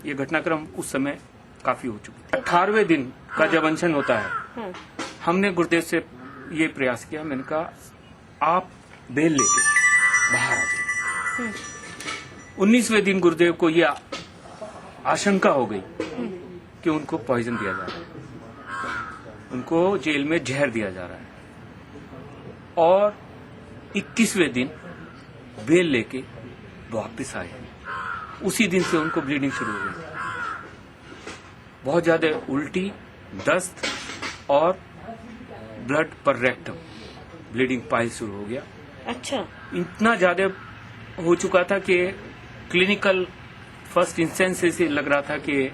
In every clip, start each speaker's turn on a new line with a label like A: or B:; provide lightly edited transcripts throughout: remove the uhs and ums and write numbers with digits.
A: ये घटनाक्रम उस समय काफी हो चुकी थी। 18वें दिन का जब अनशन होता है, हमने गुरुदेव से ये प्रयास किया, मैंने कहा आप बेल लेके बाहर आ जाइए। 19वें दिन गुरुदेव को ये आशंका हो गई कि उनको पॉइजन दिया जा रहा है, उनको जेल में जहर दिया जा रहा है। और 21वें दिन बेल लेके वापस आए। उसी दिन से उनको ब्लीडिंग शुरू हो गई, बहुत ज्यादा उल्टी, दस्त और ब्लड पर रेक्टम ब्लीडिंग पाइल शुरू हो गया।
B: अच्छा,
A: इतना ज्यादा हो चुका था कि क्लिनिकल फर्स्ट इंस्टेंस से लग रहा था कि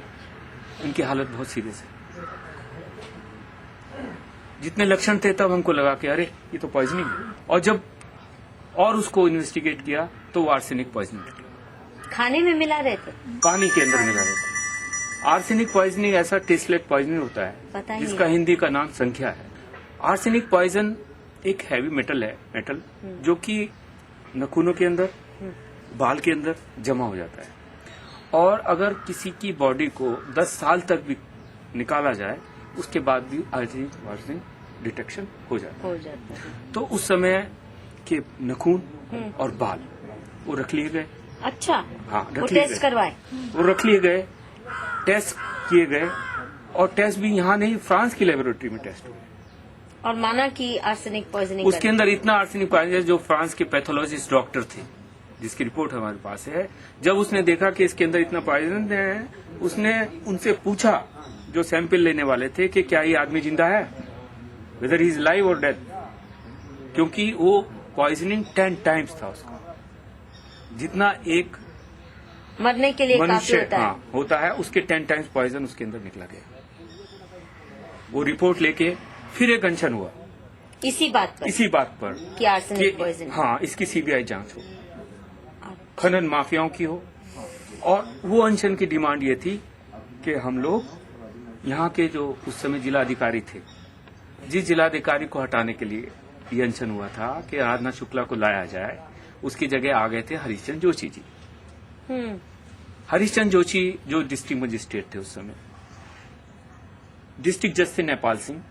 A: उनकी हालत बहुत सीरियस है। जितने लक्षण थे तब हमको लगा कि अरे ये तो पॉइजनिंग है। और जब और उसको इन्वेस्टिगेट किया तो वो आर्सेनिक पॉइजनिंग निकला।
B: खाने में मिला रहे थे,
A: पानी के अंदर मिला रहे थे। आर्सेनिक पॉइजनिंग ऐसा टेस्टलेट पॉइजनिंग होता है जिसका हिंदी का नाम संख्या है। आर्सेनिक पॉइजन एक हैवी मेटल है, मेटल जो कि नखूनों के अंदर, बाल के अंदर जमा हो जाता है। और अगर किसी की बॉडी को 10 साल तक भी निकाला जाए उसके बाद भी आर्सेनिक पॉइजनिंग डिटेक्शन हो जाता है। तो उस समय के नखून और बाल वो रख लिए गए।
B: अच्छा,
A: हाँ,
B: वो टेस्ट करवाए,
A: वो रख लिए गए, टेस्ट किए गए। और टेस्ट भी यहाँ नहीं, फ्रांस की लेबोरेटरी में टेस्ट हुए
B: और माना कि आर्सेनिक पॉइजनिंग
A: उसके अंदर इतना आर्सेनिक पाया गया। जो फ्रांस के पैथोलॉजिस्ट डॉक्टर थे जिसकी रिपोर्ट हमारे पास है, जब उसने देखा कि इसके अंदर इतना पॉइजन है, उसने उनसे पूछा जो सैंपल लेने वाले थे कि क्या ये आदमी जिंदा है, वेदर ही इज लाइव और डेथ, क्योंकि वो पॉइजनिंग 10 टाइम्स था उसका, जितना एक
B: मरने के लिए काफी
A: मनुष्य
B: होता है।
A: होता है उसके 10 टाइम्स पॉइजन उसके अंदर निकला गया। वो रिपोर्ट लेके फिर एक अनशन हुआ इसी बात पर
B: कि आर्सेनिक पॉइजन,
A: हाँ, इसकी सीबीआई जांच हो, खनन माफियाओं की हो। और वो अनशन की डिमांड ये थी कि हम लोग यहाँ के जो उस समय जिलाधिकारी थे, जिस जिलाधिकारी को हटाने के लिए ये अनशन हुआ था कि आराधना शुक्ला को लाया जाए, उसकी जगह आ गए थे हरीशचंद्र जोशी जी। हरीशचंद्र जोशी जो डिस्ट्रिक्ट मजिस्ट्रेट थे उस समय, डिस्ट्रिक्ट जज थे नेपाल सिंह,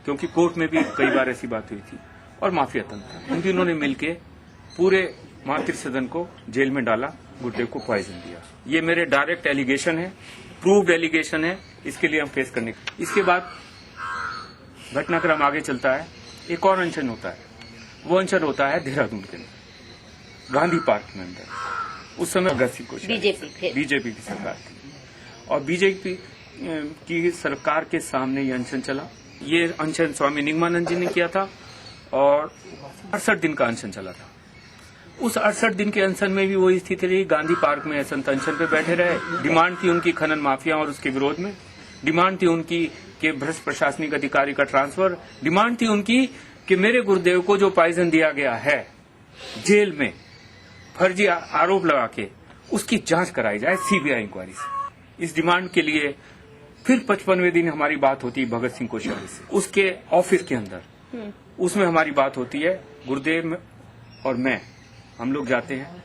A: क्योंकि कोर्ट में भी कई बार ऐसी बात हुई थी, और माफिया तंत्र, इन तीनों ने मिलके पूरे मातृ सदन को जेल में डाला, गुरुदेव को पॉइजन दिया। ये मेरे डायरेक्ट एलिगेशन है, प्रूव्ड एलिगेशन है, इसके लिए हम फेस करने। इसके बाद घटनाक्रम आगे चलता है, एक और अनशन होता है। वो अनशन होता है देहरादून के अंदर, गांधी पार्क में अंदर। उस समय भगत सिंह को बीजेपी की सरकार थी, और बीजेपी की सरकार के सामने ये अनशन चला। ये अनशन स्वामी निगमानंद जी ने किया था और 68 दिन का अनशन चला था। उस 68 दिन के अनशन में भी वही स्थिति रही, गांधी पार्क में संत अनशन पे बैठे रहे। डिमांड थी उनकी खनन माफिया और उसके विरोध में, डिमांड थी उनकी कि भ्रष्ट प्रशासनिक अधिकारी का ट्रांसफर, डिमांड थी उनकी कि मेरे गुरुदेव को जो पॉइजन दिया गया है जेल में फर्जी आरोप लगा के, उसकी जांच कराई जाए सीबीआई इंक्वायरी से। इस डिमांड के लिए फिर 55वें दिन हमारी बात होती है भगत सिंह कोश्यारी से, उसके ऑफिस के अंदर। उसमें हमारी बात होती है, गुरुदेव और मैं, हम लोग जाते हैं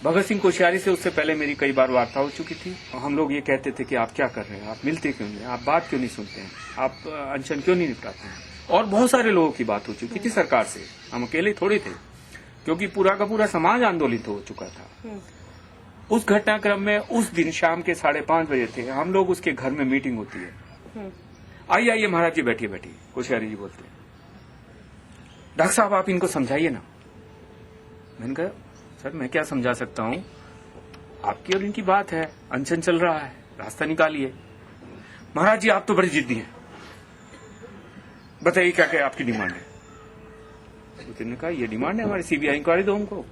A: भगत सिंह कोश्यारी से। उससे पहले मेरी कई बार वार्ता हो चुकी थी। हम लोग ये कहते थे कि आप क्या कर रहे हैं, आप मिलते क्यों नहीं, आप बात क्यों नहीं सुनते हैं, आप अनशन क्यों नहीं निपटाते हैं। और बहुत सारे लोगों की बात हो चुकी थी सरकार से, हम अकेले थोड़े थे, क्योंकि पूरा का पूरा समाज आंदोलित हो चुका था। उस घटनाक्रम में उस दिन शाम के 5:30 बजे थे, हम लोग उसके घर में मीटिंग होती है। आइए महाराज जी, बैठिए बैठिए, कोश्यारी जी बोलते हैं, डॉक्टर साहब आप इनको समझाइए ना। मैंने कहा सर मैं क्या समझा सकता हूँ, आपकी और इनकी बात है, अनशन चल रहा है, रास्ता निकालिए। महाराज जी आप तो बड़ी जिद्दी हैं, बताइए क्या क्या आपकी डिमांड है। तो ने कहा ये डिमांड है हमारी, सीबीआई इंक्वायरी दो हमको,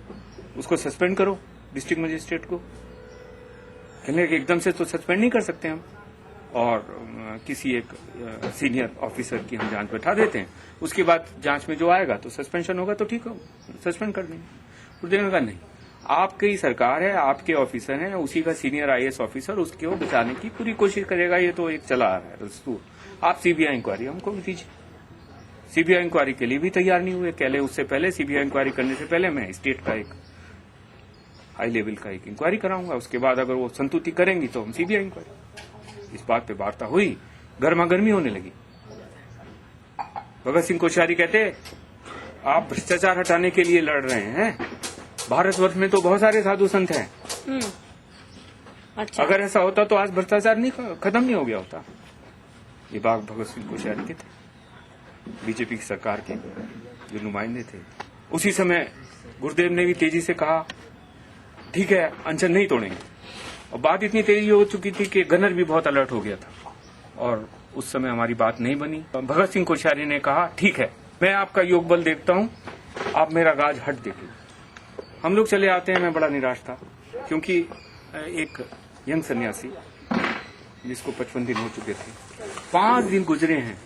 A: उसको सस्पेंड करो डिस्ट्रिक्ट मजिस्ट्रेट को। कहने लगे एकदम से तो सस्पेंड नहीं कर सकते हम, और किसी एक सीनियर ऑफिसर की हम जांच बैठा देते हैं, उसके बाद जांच में जो आएगा तो सस्पेंशन होगा तो ठीक हो, सस्पेंड कर देंगे। गुरुदेव ने कहा नहीं, आपकी सरकार है, आपके ऑफिसर हैं, उसी का सीनियर आईएएस ऑफिसर उसको बचाने की पूरी कोशिश करेगा, ये तो एक चला आ रहा है दस्तूर, आप सीबीआई इंक्वायरी हमको भी दीजिए। सीबीआई इंक्वायरी के लिए भी तैयार नहीं हुए। कहले उससे पहले सीबीआई इंक्वायरी करने से पहले मैं स्टेट का एक हाई लेवल का एक इंक्वायरी कराऊंगा। उसके बाद अगर वो संतुष्टि करेंगी तो हम सीबीआई इंक्वायरी। इस बात पे वार्ता हुई, गर्मा गर्मी होने लगी। भगत सिंह कोश्यारी कहते, आप भ्रष्टाचार हटाने के लिए लड़ रहे हैं, भारतवर्ष में तो बहुत सारे साधु संत हैं।
B: अच्छा।
A: अगर ऐसा होता तो आज भ्रष्टाचार नहीं खत्म नहीं हो गया होता। ये बात भगत सिंह कोश्यारी के थे, बीजेपी की सरकार के जो नुमाइंदे थे। उसी समय गुरुदेव ने भी तेजी से कहा, ठीक है अनशन नहीं तोड़ेंगे। और बात इतनी तेजी हो चुकी थी कि गनर भी बहुत अलर्ट हो गया था और उस समय हमारी बात नहीं बनी। भगत सिंह कोश्यारी ने कहा, ठीक है मैं आपका योग बल देखता हूं, आप मेरा गाज हट देखिए। हम लोग चले आते हैं। मैं बड़ा निराश था क्योंकि एक यंग सन्यासी जिसको 55 दिन हो चुके थे, 5 दिन गुजरे हैं।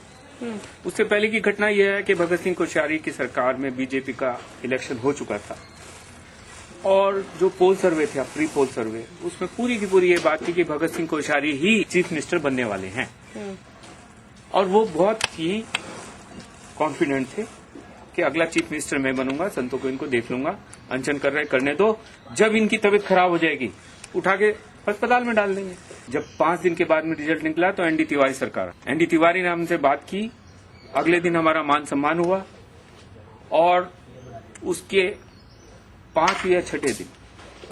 A: उससे पहले की घटना यह है कि भगत सिंह कोश्यारी की सरकार में बीजेपी का इलेक्शन हो चुका था और जो पोल सर्वे थे, प्री पोल सर्वे, उसमें पूरी की पूरी ये बात थी कि भगत सिंह कोश्यारी ही चीफ मिनिस्टर बनने वाले हैं। और वो बहुत ही कॉन्फिडेंट थे कि अगला चीफ मिनिस्टर मैं बनूंगा, संतों को इनको देख लूंगा, अनशन कर रहे करने दो, जब इनकी तबीयत खराब हो जाएगी उठा के अस्पताल में डाल देंगे। जब 5 दिन के बाद में रिजल्ट निकला तो एनडी तिवारी सरकार, एनडी तिवारी ने हमसे बात की। अगले दिन हमारा मान सम्मान हुआ और उसके 5 या 6 दिन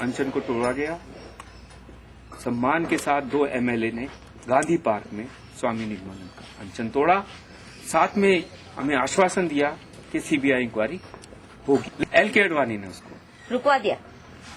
A: अनशन को तोड़ा गया। सम्मान के साथ 2 एमएलए ने गांधी पार्क में स्वामी निगमानंद का अनशन तोड़ा। साथ में हमें आश्वासन दिया कि सीबीआई इंक्वायरी होगी। एल के अडवाणी ने उसको
B: रुकवा दिया।